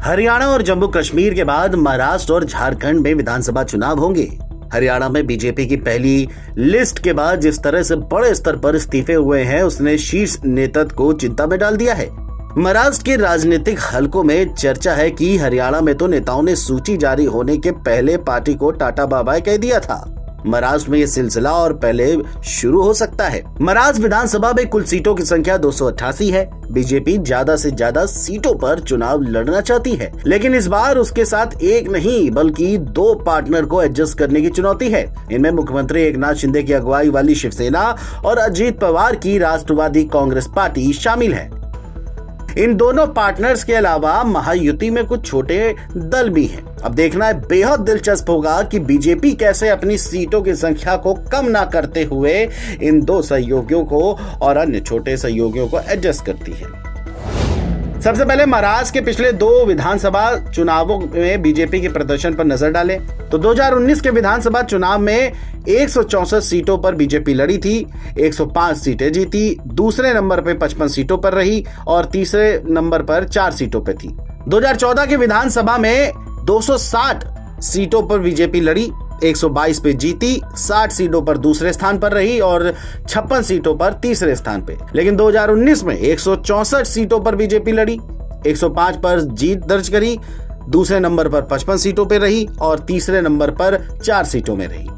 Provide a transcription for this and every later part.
हरियाणा और जम्मू कश्मीर के बाद महाराष्ट्र और झारखंड में विधानसभा चुनाव होंगे। हरियाणा में बीजेपी की पहली लिस्ट के बाद जिस तरह से बड़े स्तर पर इस्तीफे हुए हैं, उसने शीर्ष नेतृत्व को चिंता में डाल दिया है। महाराष्ट्र के राजनीतिक हलकों में चर्चा है कि हरियाणा में तो नेताओं ने सूची जारी होने के पहले पार्टी को टाटा बाय बाय कह दिया था। महाराष्ट्र में ये सिलसिला और पहले शुरू हो सकता है। महाराष्ट्र विधानसभा में कुल सीटों की संख्या 288 है। बीजेपी ज्यादा से ज्यादा सीटों पर चुनाव लड़ना चाहती है, लेकिन इस बार उसके साथ एक नहीं बल्कि दो पार्टनर को एडजस्ट करने की चुनौती है। इनमें मुख्यमंत्री एकनाथ शिंदे की अगुवाई वाली शिवसेना और अजीत पवार की राष्ट्रवादी कांग्रेस पार्टी शामिल है। इन दोनों पार्टनर्स के अलावा महायुति में कुछ छोटे दल भी हैं। अब देखना है, बेहद दिलचस्प होगा कि बीजेपी कैसे अपनी सीटों की संख्या को कम ना करते हुए इन दो सहयोगियों को और अन्य छोटे सहयोगियों को एडजस्ट करती है। सबसे पहले महाराष्ट्र के पिछले दो विधानसभा चुनावों में बीजेपी के प्रदर्शन पर नजर डालें तो 2019 के विधानसभा चुनाव में 164 सीटों पर बीजेपी लड़ी थी, 105 सीटें जीती, दूसरे नंबर पे 55 सीटों पर रही और तीसरे नंबर पर 4 सीटों पे थी। 2014 के विधानसभा में 260 सीटों पर बीजेपी लड़ी, 122 पे जीती, 60 सीटों पर दूसरे स्थान पर रही और 56 सीटों पर तीसरे स्थान पे। लेकिन 2019 में 164 सीटों पर बीजेपी लड़ी, 105 पर जीत दर्ज करी, दूसरे नंबर पर 55 सीटों पर रही और तीसरे नंबर पर 4 सीटों में रही।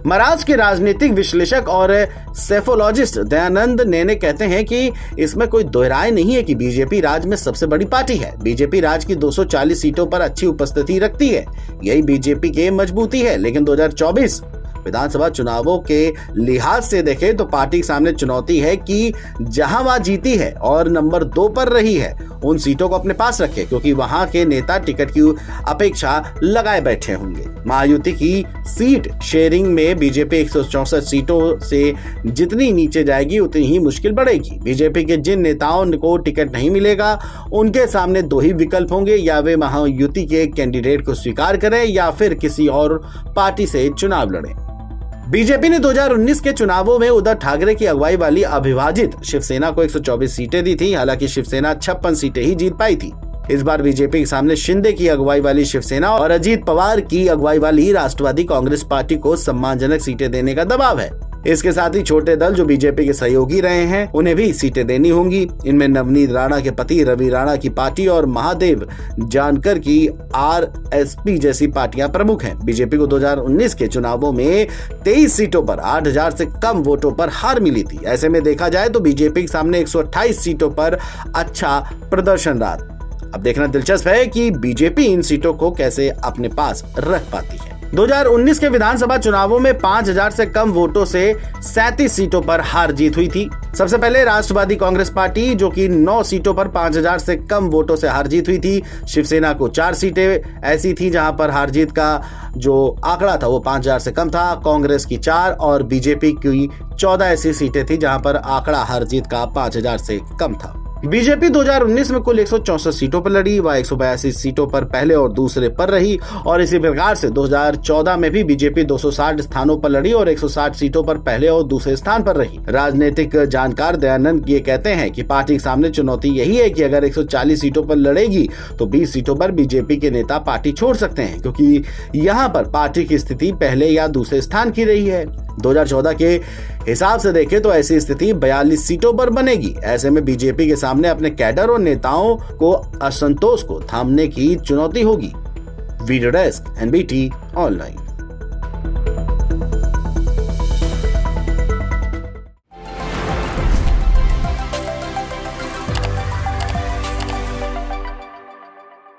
महाराष्ट्र के राजनीतिक विश्लेषक और सेफोलॉजिस्ट दयानंद नेने कहते हैं कि इसमें कोई दोहराय नहीं है कि बीजेपी राज्य में सबसे बड़ी पार्टी है। बीजेपी राज्य की 240 सीटों पर अच्छी उपस्थिति रखती है, यही बीजेपी की मजबूती है। लेकिन 2024 विधानसभा चुनावों के लिहाज से देखें तो पार्टी के सामने चुनौती है कि जहां वह जीती है और नंबर 2 पर रही है, उन सीटों को अपने पास रखे, क्योंकि वहां के नेता टिकट की अपेक्षा लगाए बैठे होंगे। महायुति की सीट शेयरिंग में बीजेपी 164 सीटों से जितनी नीचे जाएगी उतनी ही मुश्किल बढ़ेगी। बीजेपी के जिन नेताओं को टिकट नहीं मिलेगा, उनके सामने दो ही विकल्प होंगे, या वे महायुति के कैंडिडेट को स्वीकार करें या फिर किसी और पार्टी से चुनाव लड़ें। बीजेपी ने 2019 के चुनावों में उद्धव ठाकरे की अगुवाई वाली अविभाजित शिवसेना को 124 सीटें दी थी। हालांकि शिवसेना 56 सीटें ही जीत पाई थी। इस बार बीजेपी के सामने शिंदे की अगुवाई वाली शिवसेना और अजीत पवार की अगुवाई वाली राष्ट्रवादी कांग्रेस पार्टी को सम्मानजनक सीटें देने का दबाव है। इसके साथ ही छोटे दल जो बीजेपी के सहयोगी रहे हैं, उन्हें भी सीटें देनी होंगी। इनमें नवनीत राणा के पति रवि राणा की पार्टी और महादेव जानकर की आरएसपी जैसी पार्टियां प्रमुख हैं। बीजेपी को 2019 के चुनावों में 23 सीटों पर 8000 से कम वोटों पर हार मिली थी। ऐसे में देखा जाए तो बीजेपी के सामने 128 सीटों पर अच्छा प्रदर्शन रहा। अब देखना दिलचस्प है कि बीजेपी इन सीटों को कैसे अपने पास रख पाती है। 2019 के विधानसभा चुनावों में 5000 से कम वोटों से 37 सीटों पर हार जीत हुई थी। सबसे पहले राष्ट्रवादी कांग्रेस पार्टी, जो कि 9 सीटों पर 5000 से कम वोटों से हार जीत हुई थी। शिवसेना को 4 सीटें ऐसी थी जहां पर हार जीत का जो आंकड़ा था वो 5000 से कम था। कांग्रेस की 4 और बीजेपी की 14 ऐसी सीटें थी जहां पर आंकड़ा हार जीत का 5000 से कम था। बीजेपी 2019 में कुल 164 सीटों पर लड़ी, वह 182 सीटों पर पहले और दूसरे पर रही और इसी प्रकार से 2014 में भी बीजेपी 260 स्थानों पर लड़ी और 160 सीटों पर पहले और दूसरे स्थान पर रही। राजनीतिक जानकार दयानंद ये कहते हैं कि पार्टी के सामने चुनौती यही है कि अगर 140 सीटों पर लड़ेगी तो 20 सीटों पर बीजेपी के नेता पार्टी छोड़ सकते हैं, क्योंकि यहाँ पर पार्टी की स्थिति पहले या दूसरे स्थान की रही है। 2014 के हिसाब से देखें तो ऐसी स्थिति 42 सीटों पर बनेगी। ऐसे में बीजेपी के सामने अपने कैडर और नेताओं को असंतोष को थामने की चुनौती होगी। Video desk, NBT online.